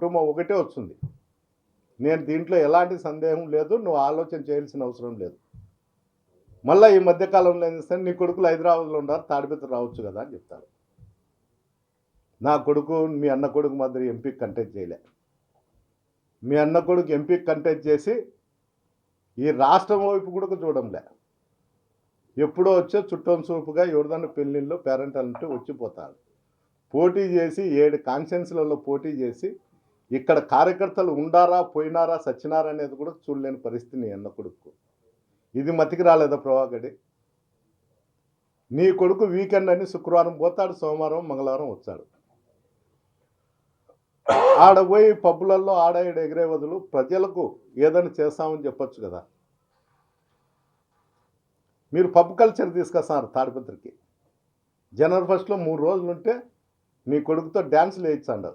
కుటుంబం ఒకటే వస్తుంది. నేను దీంట్లో ఎలాంటి సందేహం లేదు, నువ్వు ఆలోచన చేయాల్సిన అవసరం లేదు. మళ్ళీ ఈ మధ్యకాలంలో ఏం చేస్తాను, నీ కొడుకులు హైదరాబాద్లో ఉన్నారు, తాడిపత్రి రావచ్చు కదా అని చెప్తారు. నా కొడుకు మీ అన్న కొడుకు మాదిరి ఎంపీ కంటెస్ట్ చేయలే. మీ అన్న కొడుకు ఎంపీ కంటెస్ట్ చేసి ఈ రాష్ట్రం వైపు కూడా చూడంలే. ఎప్పుడో వచ్చే చుట్టం చూపుగా ఎవరిదన్న పెళ్ళిళ్ళు పేరెంటాలంటే వచ్చిపోతారు. పోటీ చేసి 7 కాన్స్టిట్యున్సీలలో పోటీ చేసి ఇక్కడ కార్యకర్తలు ఉండారా పోయినారా సచ్చినారా అనేది కూడా చూడలేని పరిస్థితి నీ అన్న కొడుకు. ఇది మతికి రాలేదా ప్రభాకడి? నీ కొడుకు వీకెండ్ అని శుక్రవారం పోతాడు, సోమవారం మంగళవారం వచ్చాడు. ఆడ పోయి పబ్బులలో ఆడ ఎగిరే వదులు ప్రజలకు ఏదైనా చేస్తామని చెప్పొచ్చు కదా. మీరు పబ్ కల్చర్ తీసుకొస్తున్నారు తాడిపత్రికి. జనవరి 1లో 3 రోజులు ఉంటే నీ కొడుకుతో డ్యాన్సులు వేయించండు.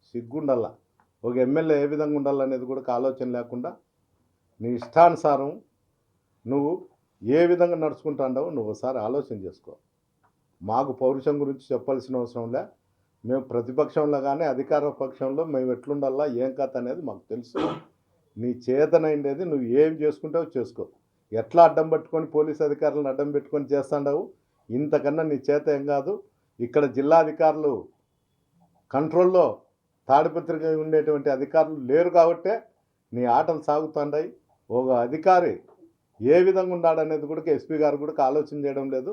సిగ్గుండల్లా. ఒక ఎమ్మెల్యే ఏ విధంగా ఉండాలనేది కూడా ఆలోచన లేకుండా నీ ఇష్టానుసారం నువ్వు ఏ విధంగా నడుచుకుంటాండవు నువ్వు ఒకసారి ఆలోచన చేసుకో. మాకు పౌరుషం గురించి చెప్పాల్సిన అవసరం లే. మేము ప్రతిపక్షంలో కానీ అధికార పక్షంలో మేము ఎట్లుండాలా ఏం కథ అనేది మాకు తెలుసు. నీ చేతనైండేది నువ్వు ఏం చేసుకుంటావో చేసుకో. ఎట్లా అడ్డం పట్టుకొని పోలీస్ అధికారులను అడ్డం పెట్టుకొని చేస్తాండవు, ఇంతకన్నా నీ చేత ఏం కాదు. ఇక్కడ జిల్లా అధికారులు కంట్రోల్లో తాడిపత్రిక ఉండేటువంటి అధికారులు లేరు కాబట్టే నీ ఆటలు సాగుతుంటాయి. ఒక అధికారి ఏ విధంగా ఉన్నాడనేది కూడా ఎస్పీ గారు కూడా ఆలోచన చేయడం లేదు.